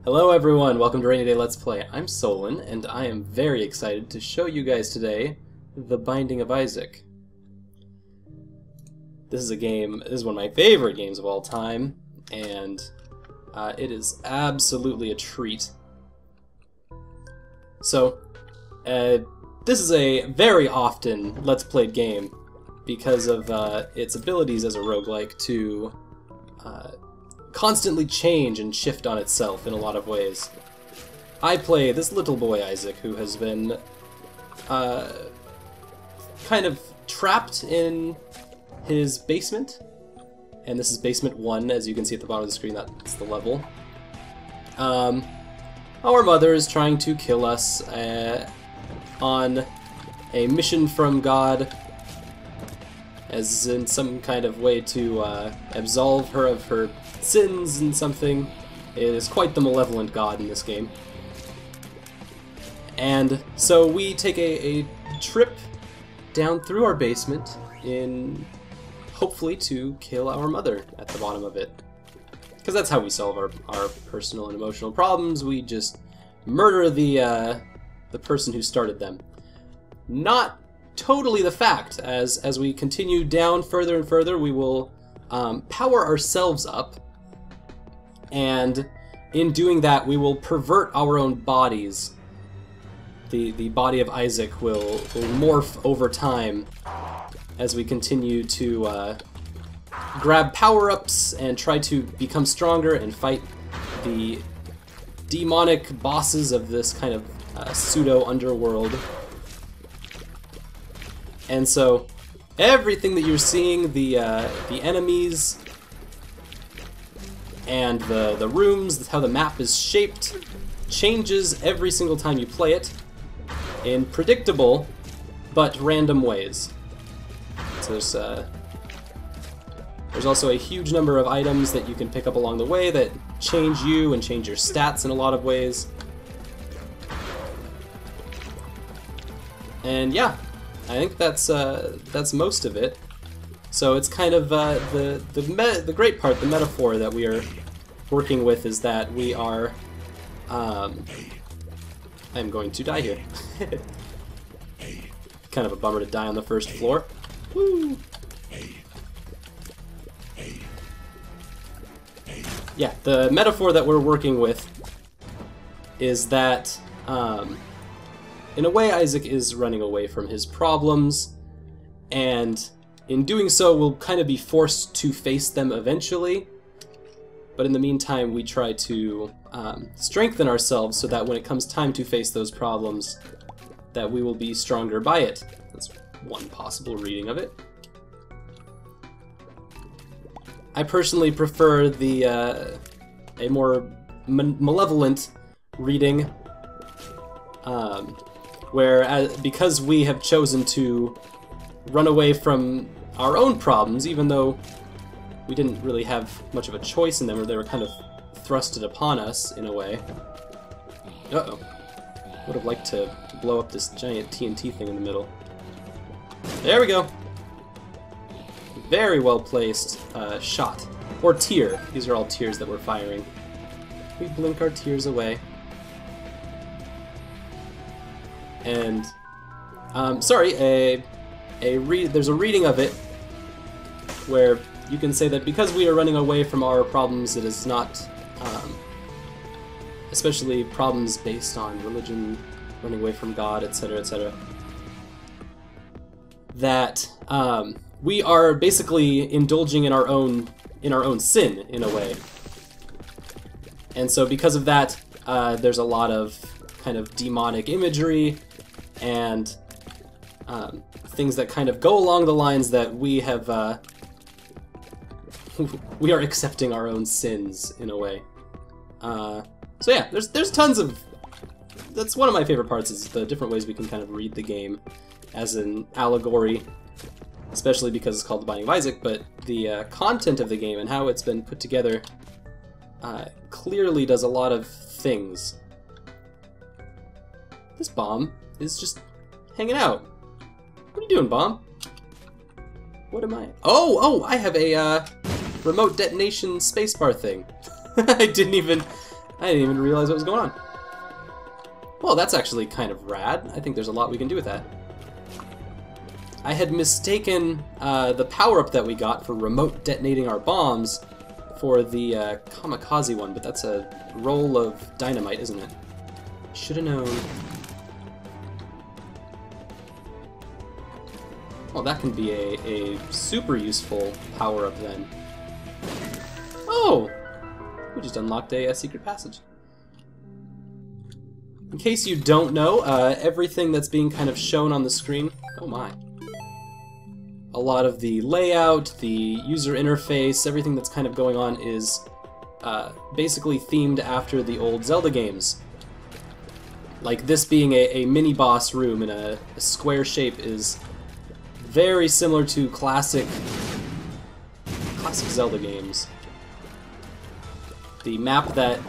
Hello everyone, welcome to Rainy Day Let's Play. I'm Solon, and I am very excited to show you guys today The Binding of Isaac. This is one of my favorite games of all time, and it is absolutely a treat. So, this is a very often Let's Played game because of its abilities as a roguelike to constantly change and shift on itself in a lot of ways. I play this little boy Isaac, who has been kind of trapped in his basement, and this is basement 1, as you can see at the bottom of the screen. That's the level. Our mother is trying to kill us on a mission from God, as in some kind of way to absolve her of her sins and something. It is quite the malevolent God in this game. And so we take a trip down through our basement in hopefully to kill our mother at the bottom of it. Because that's how we solve our personal and emotional problems. We just murder the person who started them. Not totally the fact. As we continue down further and further, we will power ourselves up, and in doing that we will pervert our own bodies. The body of Isaac will morph over time as we continue to grab power-ups and try to become stronger and fight the demonic bosses of this kind of pseudo-underworld. And so everything that you're seeing, the enemies and the rooms, how the map is shaped, changes every single time you play it in predictable but random ways. So there's also a huge number of items that you can pick up along the way that change you and change your stats in a lot of ways. And yeah, I think that's most of it. So it's kind of the great part, the metaphor that we are working with is that we are. I'm going to die here. Kind of a bummer to die on the first floor. Woo! Yeah, the metaphor that we're working with is that, in a way, Isaac is running away from his problems, and in doing so, we'll kind of be forced to face them eventually. But in the meantime, we try to strengthen ourselves so that when it comes time to face those problems, that we will be stronger by it. That's one possible reading of it. I personally prefer a more malevolent reading, where because we have chosen to run away from our own problems, even though we didn't really have much of a choice in them, or they were kind of thrusted upon us in a way. Uh-oh. Would have liked to blow up this giant TNT thing in the middle. There we go! Very well placed shot. Or tear. These are all tears that we're firing. We blink our tears away. And, sorry, there's a reading of it where you can say that because we are running away from our problems, it is not, especially problems based on religion, running away from God, etc., etc., that we are basically indulging in our own sin in a way. And so because of that, there's a lot of kind of demonic imagery and things that kind of go along the lines that we have. We are accepting our own sins in a way. So yeah, there's tons of. That's one of my favorite parts, is the different ways we can kind of read the game as an allegory, especially because it's called The Binding of Isaac. But the content of the game and how it's been put together clearly does a lot of things. This bomb is just hanging out. What are you doing, bomb? What am I? Oh, I have a remote detonation spacebar thing. I didn't even I didn't even realize what was going on. Well, that's actually kind of rad. I think there's a lot we can do with that. I had mistaken the power-up that we got for remote detonating our bombs for the kamikaze one, but that's a roll of dynamite, isn't it? Should have known. Well, that can be a super useful power-up then. Oh! We just unlocked a secret passage. In case you don't know, everything that's being kind of shown on the screen... Oh my. A lot of the layout, the user interface, everything that's kind of going on is basically themed after the old Zelda games. Like this being a mini-boss room in a square shape is very similar to classic Zelda games. The map that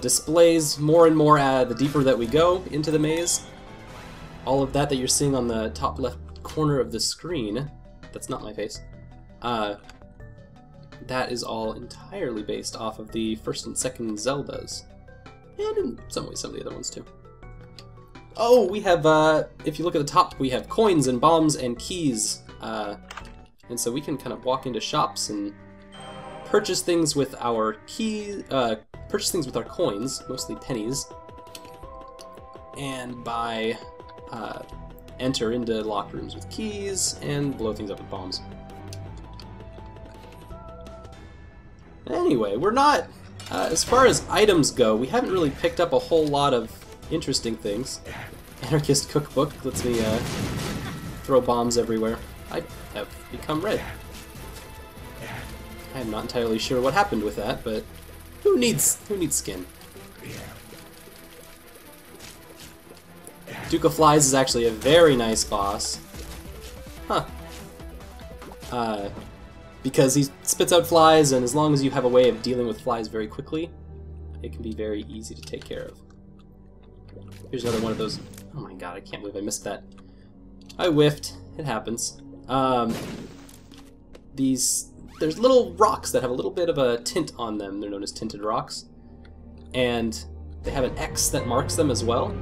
displays more and more the deeper that we go into the maze. All of that you're seeing on the top left corner of the screen, that's not my face, that is all entirely based off of the first and second Zeldas. And in some ways some of the other ones too. Oh, we have, if you look at the top, we have coins and bombs and keys. And so we can kind of walk into shops and purchase things with our purchase things with our coins, mostly pennies, and enter into locked rooms with keys and blow things up with bombs. Anyway, we're not, as far as items go, we haven't really picked up a whole lot of interesting things. Anarchist Cookbook lets me throw bombs everywhere. I have become red. I'm not entirely sure what happened with that, but who needs skin? Duke of Flies is actually a very nice boss. Huh. Because he spits out flies, and as long as you have a way of dealing with flies very quickly, it can be very easy to take care of. Here's another one of those. Oh my god, I can't believe I missed that. I whiffed. It happens. There's little rocks that have a little bit of a tint on them. They're known as tinted rocks. And they have an X that marks them as well.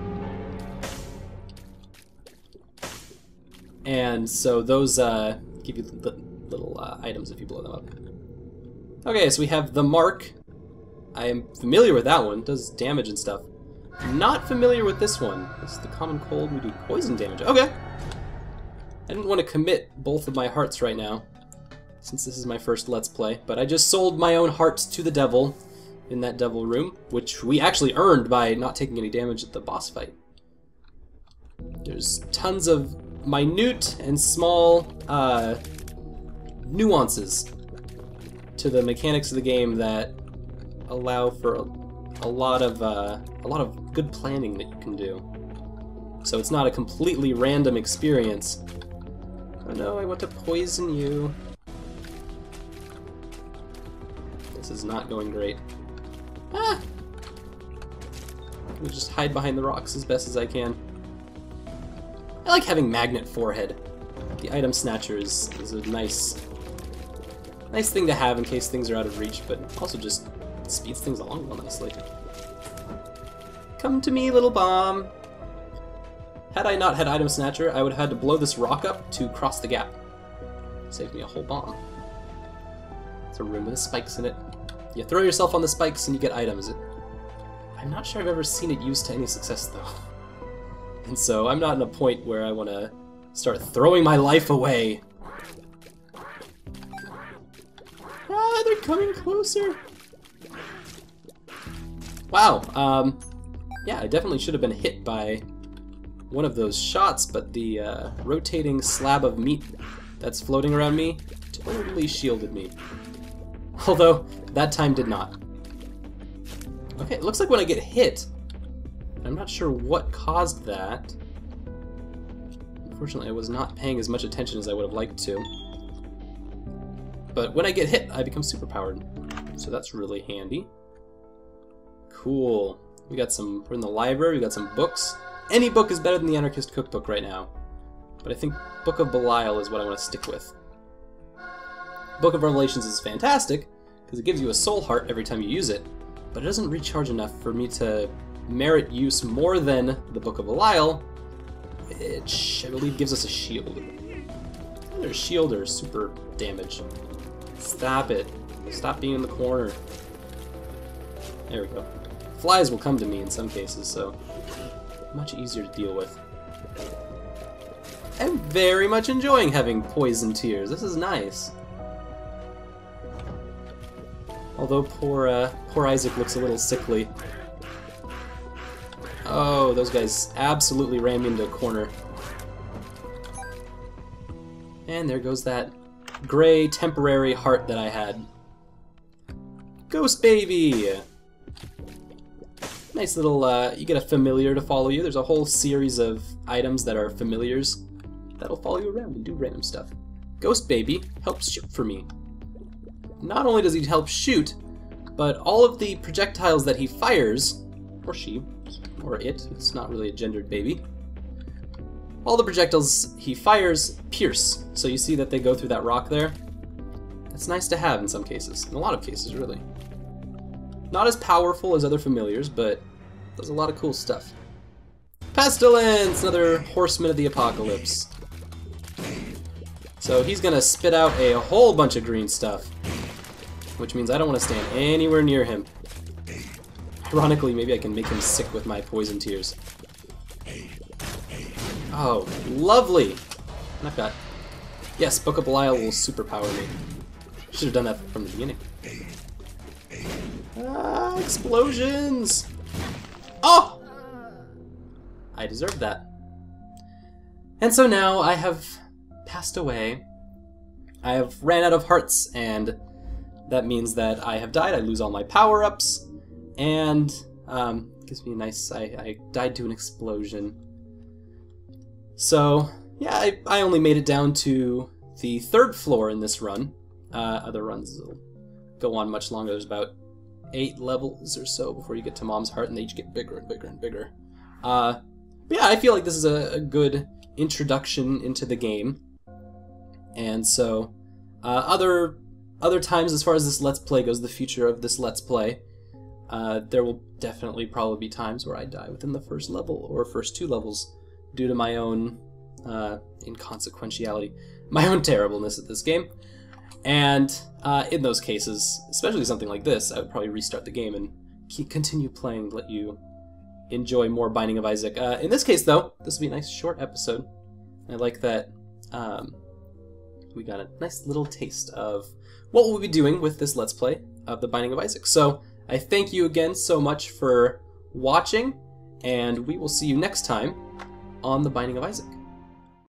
And so those give you little items if you blow them up. Okay, so we have the Mark. I am familiar with that one. It does damage and stuff. Not familiar with this one. This is the Common Cold. We do poison damage. Okay. I didn't want to commit both of my hearts right now, since this is my first Let's Play, but I just sold my own hearts to the devil in that devil room, which we actually earned by not taking any damage at the boss fight. There's tons of minute and small nuances to the mechanics of the game that allow for a lot of good planning that you can do. So it's not a completely random experience. Oh no, I want to poison you. This is not going great. Ah! Let me just hide behind the rocks as best as I can. I like having magnet forehead. The item snatcher is a nice thing to have in case things are out of reach, but also just speeds things along real nicely. Come to me, little bomb! Had I not had item snatcher, I would have had to blow this rock up to cross the gap. Saved me a whole bomb. It's a room with spikes in it. You throw yourself on the spikes and you get items. I'm not sure I've ever seen it used to any success though. And so I'm not in a point where I want to start throwing my life away. Ah, they're coming closer! Wow, yeah, I definitely should have been hit by one of those shots, but the rotating slab of meat that's floating around me totally shielded me. Although, that time did not. Okay, it looks like when I get hit, I'm not sure what caused that. Unfortunately, I was not paying as much attention as I would have liked to. But when I get hit, I become superpowered. So that's really handy. Cool. We're in the library, we got some books. Any book is better than the Anarchist Cookbook right now. But I think Book of Belial is what I want to stick with. Book of Revelations is fantastic, because it gives you a soul heart every time you use it. but it doesn't recharge enough for me to merit use more than the Book of Belial, which I believe gives us a shield. Either shield or super damage. Stop it. Stop being in the corner. There we go. Flies will come to me in some cases, so much easier to deal with. I'm very much enjoying having poison tears. This is nice. Although poor Isaac looks a little sickly. Oh, those guys absolutely ran me into a corner. And there goes that gray temporary heart that I had. Ghost baby! Nice little, you get a familiar to follow you. There's a whole series of items that are familiars that'll follow you around and do random stuff. Ghost baby helps shoot for me. Not only does he help shoot, but all of the projectiles that he fires, or she, or it, it's not really a gendered baby, all the projectiles he fires pierce, so you see that they go through that rock there. That's nice to have in some cases, in a lot of cases really. Not as powerful as other familiars, but does a lot of cool stuff. Pestilence! Another horseman of the apocalypse. So he's gonna spit out a whole bunch of green stuff, which means I don't want to stand anywhere near him. Ironically, maybe I can make him sick with my poison tears. Oh, lovely! Not bad. Yes, Book of Belial will superpower me. Should have done that from the beginning. Ah, explosions! Oh! I deserved that. And so now I have passed away. I have ran out of hearts, and that means that I have died. I lose all my power-ups, and gives me a nice... I died to an explosion. So, yeah, I only made it down to the 3rd floor in this run. Other runs will go on much longer. There's about 8 levels or so before you get to Mom's Heart, and they each get bigger and bigger and bigger. But yeah, I feel like this is a good introduction into the game. And so, other times as far as this Let's Play goes, the future of this Let's Play, there will definitely probably be times where I die within the first level, or first 2 levels, due to my own inconsequentiality, my own terribleness at this game. And in those cases, especially something like this, I would probably restart the game and continue playing, let you enjoy more Binding of Isaac. In this case, though, this will be a nice short episode. I like that we got a nice little taste of what we'll be doing with this Let's Play of The Binding of Isaac. So I thank you again so much for watching, and we will see you next time on The Binding of Isaac.